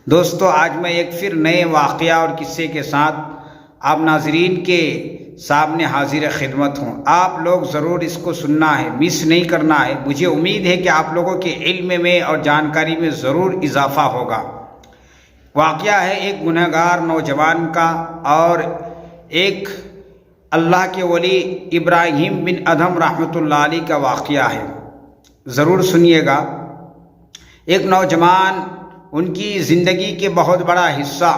دوستو آج میں ایک پھر نئے واقعہ اور قصے کے ساتھ آپ ناظرین کے سامنے حاضر خدمت ہوں۔ آپ لوگ ضرور اس کو سننا ہے، مس نہیں کرنا ہے۔ مجھے امید ہے کہ آپ لوگوں کے علم میں اور جانکاری میں ضرور اضافہ ہوگا۔ واقعہ ہے ایک گنہگار نوجوان کا اور ایک اللہ کے ولی ابراہیم بن ادھم رحمۃ اللہ علیہ کا واقعہ ہے، ضرور سنیے گا۔ ایک نوجوان، ان کی زندگی کے بہت بڑا حصہ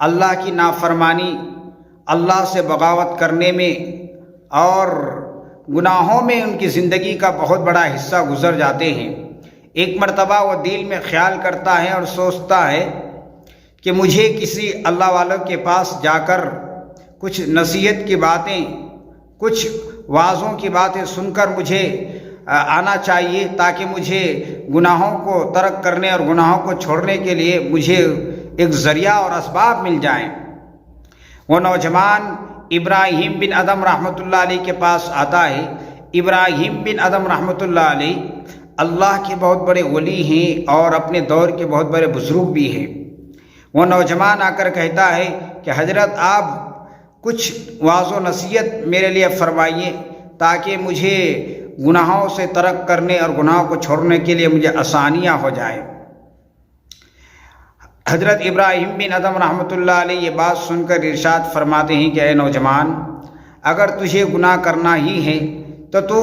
اللہ کی نافرمانی، اللہ سے بغاوت کرنے میں اور گناہوں میں ان کی زندگی کا بہت بڑا حصہ گزر جاتے ہیں۔ ایک مرتبہ وہ دل میں خیال کرتا ہے اور سوچتا ہے کہ مجھے کسی اللہ والوں کے پاس جا کر کچھ نصیحت کی باتیں، کچھ وعظوں کی باتیں سن کر مجھے آنا چاہیے، تاکہ مجھے گناہوں کو ترک کرنے اور گناہوں کو چھوڑنے کے لیے مجھے ایک ذریعہ اور اسباب مل جائیں۔ وہ نوجوان ابراہیم بن ادھم رحمۃ اللہ علیہ کے پاس آتا ہے۔ ابراہیم بن ادھم رحمۃ اللہ علیہ اللہ کے بہت بڑے ولی ہیں اور اپنے دور کے بہت بڑے بزرگ بھی ہیں۔ وہ نوجوان آ کر کہتا ہے کہ حضرت آپ کچھ وعظ و نصیحت میرے لیے فرمائیے، تاکہ مجھے گناہوں سے ترک کرنے اور گناہوں کو چھوڑنے کے لیے مجھے آسانیاں ہو جائیں۔ حضرت ابراہیم بن ادھم رحمۃ اللہ علیہ یہ بات سن کر ارشاد فرماتے ہیں کہ اے نوجوان، اگر تجھے گناہ کرنا ہی ہے تو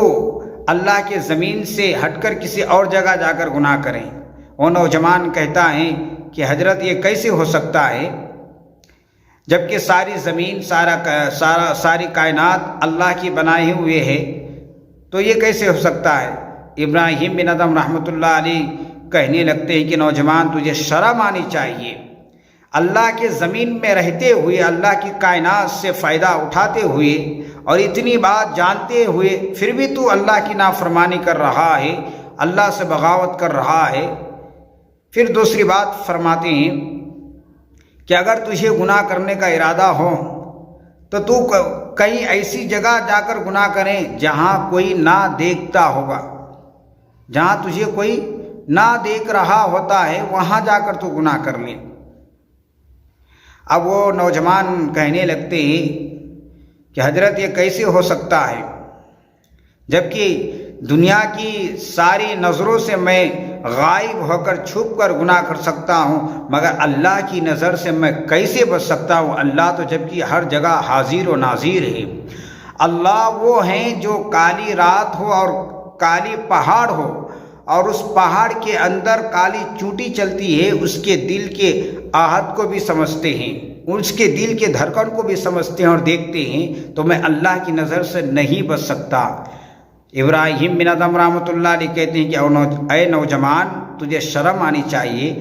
اللہ کے زمین سے ہٹ کر کسی اور جگہ جا کر گناہ کریں۔ وہ نوجوان کہتا ہے کہ حضرت یہ کیسے ہو سکتا ہے، جبکہ ساری زمین ساری کائنات اللہ کی بنائے ہوئے ہے، تو یہ کیسے ہو سکتا ہے؟ ابراہیم بن ادھم رحمۃ اللہ علیہ کہنے لگتے ہیں کہ نوجوان، تجھے شرم آنی چاہیے۔ اللہ کے زمین میں رہتے ہوئے، اللہ کی کائنات سے فائدہ اٹھاتے ہوئے اور اتنی بات جانتے ہوئے پھر بھی تو اللہ کی نافرمانی کر رہا ہے، اللہ سے بغاوت کر رہا ہے۔ پھر دوسری بات فرماتے ہیں کہ اگر تجھے گناہ کرنے کا ارادہ ہو تو کہیں ایسی جگہ جا کر گناہ کریں جہاں کوئی نہ دیکھتا ہوگا، جہاں تجھے کوئی نہ دیکھ رہا ہوتا ہے، وہاں جا کر تو گناہ کر لیں۔ اب وہ نوجوان کہنے لگتے ہیں کہ حضرت یہ کیسے ہو سکتا ہے، جبکہ دنیا کی ساری نظروں سے میں غائب ہو کر چھپ کر گناہ کر سکتا ہوں، مگر اللہ کی نظر سے میں کیسے بچ سکتا ہوں؟ اللہ تو جبکہ ہر جگہ حاضر و ناظر ہے۔ اللہ وہ ہیں جو کالی رات ہو اور کالی پہاڑ ہو اور اس پہاڑ کے اندر کالی چوٹی چلتی ہے، اس کے دل کے آہت کو بھی سمجھتے ہیں، اس کے دل کے دھڑکن کو بھی سمجھتے ہیں اور دیکھتے ہیں، تو میں اللہ کی نظر سے نہیں بچ سکتا۔ ابراہیم بن ادھم رحمۃ اللہ علیہ کہتے ہیں کہ اے نوجوان، تجھے شرم آنی چاہیے۔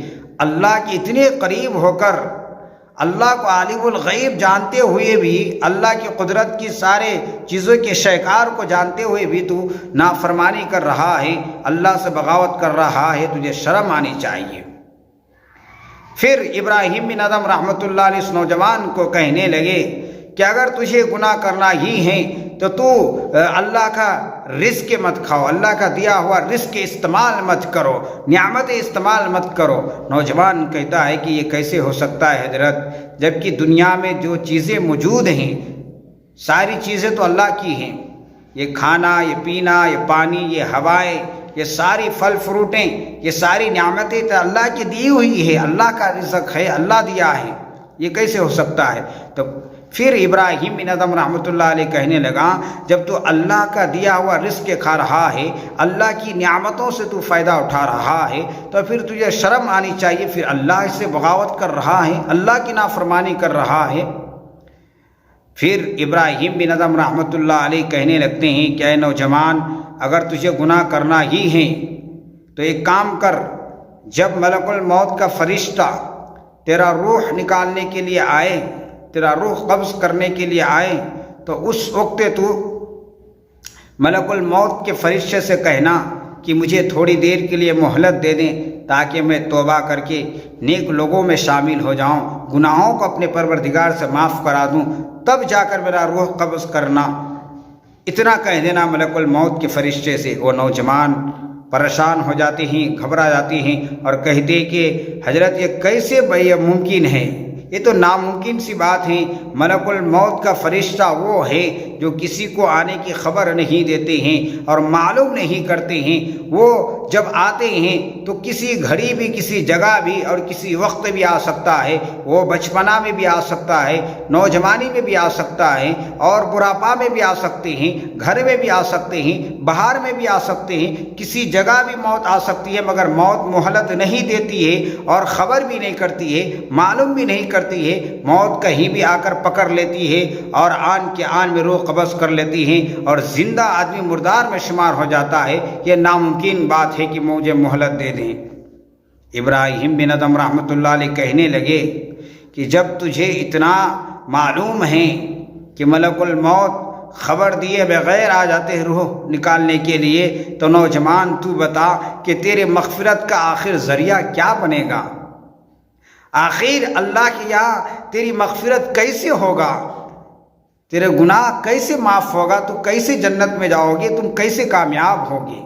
اللہ کے اتنے قریب ہو کر، اللہ کو عالم الغیب جانتے ہوئے بھی، اللہ کی قدرت کی سارے چیزوں کے شیکار کو جانتے ہوئے بھی تو نافرمانی کر رہا ہے، اللہ سے بغاوت کر رہا ہے، تجھے شرم آنی چاہیے۔ پھر ابراہیم بن ادھم رحمۃ اللہ علیہ اس نوجوان کو کہنے لگے کہ اگر تجھے گناہ کرنا ہی ہے تو اللہ کا رزق مت کھاؤ، اللہ کا دیا ہوا رزق استعمال مت کرو، نعمت استعمال مت کرو۔ نوجوان کہتا ہے کہ یہ کیسے ہو سکتا ہے حضرت، جبکہ دنیا میں جو چیزیں موجود ہیں ساری چیزیں تو اللہ کی ہیں، یہ کھانا، یہ پینا، یہ پانی، یہ ہوائیں، یہ ساری پھل فروٹیں، یہ ساری نعمتیں تو اللہ کی دی ہوئی ہے، اللہ کا رزق ہے، اللہ دیا ہے، یہ کیسے ہو سکتا ہے؟ تو پھر ابراہیم بن ادھم رحمۃ اللہ علیہ کہنے لگا، جب تو اللہ کا دیا ہوا رزق کھا رہا ہے، اللہ کی نعمتوں سے تو فائدہ اٹھا رہا ہے، تو پھر تجھے شرم آنی چاہیے، پھر اللہ سے بغاوت کر رہا ہے، اللہ کی نافرمانی کر رہا ہے۔ پھر ابراہیم بن ادھم رحمۃ اللہ علیہ کہنے لگتے ہیں کہ اے نوجوان، اگر تجھے گناہ کرنا ہی ہے تو ایک کام کر، جب ملک الموت کا فرشتہ تیرا روح نکالنے کے لیے آئے، تیرا روح قبض کرنے کے لیے آئے، تو اس وقت تو ملک الموت کے فرشتے سے کہنا کہ مجھے تھوڑی دیر کے لیے مہلت دے دیں، تاکہ میں توبہ کر کے نیک لوگوں میں شامل ہو جاؤں، گناہوں کو اپنے پروردگار سے معاف کرا دوں، تب جا کر میرا روح قبض کرنا۔ اتنا کہہ دینا ملک الموت کے فرشتے سے۔ وہ نوجوان پریشان ہو جاتے ہیں، گھبرا جاتے ہیں اور کہتے کہ حضرت یہ کیسے یہ ممکن ہے، یہ تو ناممکن سی بات ہے۔ ملک الموت کا فرشتہ وہ ہے جو کسی کو آنے کی خبر نہیں دیتے ہیں اور معلوم نہیں کرتے ہیں۔ وہ جب آتے ہیں تو کسی گھڑی بھی، کسی جگہ بھی اور کسی وقت بھی آ سکتا ہے۔ وہ بچپنا میں بھی آ سکتا ہے، نوجوانی میں بھی آ سکتا ہے اور بڑھاپا میں بھی آ سکتے ہیں، گھر میں بھی آ سکتے ہیں، باہر میں بھی آ سکتے ہیں، کسی جگہ بھی موت آ سکتی ہے، مگر موت مہلت نہیں دیتی ہے اور خبر بھی نہیں کرتی ہے، معلوم بھی نہیں کرتی ہے۔ موت کہیں بھی آ کر پکڑ لیتی ہے اور آن کے آن میں روح قبض کر لیتی ہے اور زندہ آدمی مردار میں شمار ہو جاتا ہے۔ یہ ناممکن بات ہے کہ مجھے مہلت دے دیں۔ ابراہیم بن ادم رحمۃ اللہ علیہ کہنے لگے کہ جب تجھے اتنا معلوم ہے کہ ملک الموت خبر دیے بغیر آ جاتے ہیں روح نکالنے کے لیے، تو نوجوان تو بتا کہ تیرے مغفرت کا آخر ذریعہ کیا بنے گا؟ آخر اللہ کے یہاں تیری مغفرت کیسے ہوگا؟ تیرے گناہ کیسے معاف ہوگا؟ تو کیسے جنت میں جاؤ گے؟ تم کیسے کامیاب ہوگے؟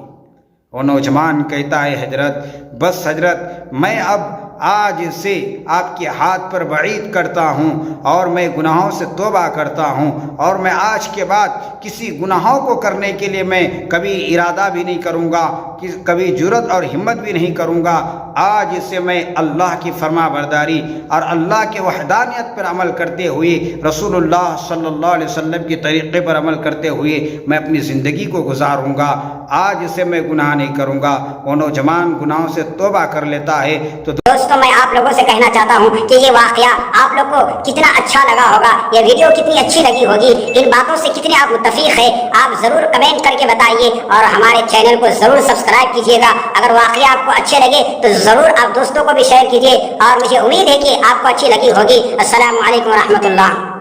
وہ نوجوان کہتا ہے حضرت بس حضرت میں اب آج سے آپ کے ہاتھ پر بعید کرتا ہوں اور میں گناہوں سے توبہ کرتا ہوں اور میں آج کے بعد کسی گناہوں کو کرنے کے لیے میں کبھی ارادہ بھی نہیں کروں گا، کبھی جرت اور ہمت بھی نہیں کروں گا۔ آج سے میں اللہ کی فرما برداری اور اللہ کے وحدانیت پر عمل کرتے ہوئے، رسول اللہ صلی اللہ علیہ وسلم کے طریقے پر عمل کرتے ہوئے میں اپنی زندگی کو گزاروں گا۔ آج سے میں گناہ نہیں کروں گا۔ وہ نوجوان گناہوں سے توبہ کر لیتا ہے۔ تو دوستوں میں آپ لوگوں سے کہنا چاہتا ہوں کہ یہ واقعہ آپ لوگ کو کتنا اچھا لگا ہوگا، یہ ویڈیو کتنی اچھی لگی ہوگی، ان باتوں سے کتنے آپ متفق ہیں، آپ ضرور کمنٹ کر کے بتائیے اور ہمارے چینل کو ضرور سبسکرائب کیجیے گا۔ اگر واقعہ آپ کو اچھے لگے تو ضرور آپ دوستوں کو بھی شیئر کیجیے اور مجھے امید ہے کہ آپ کو اچھی لگی ہوگی۔ السلام علیکم ورحمۃ اللہ۔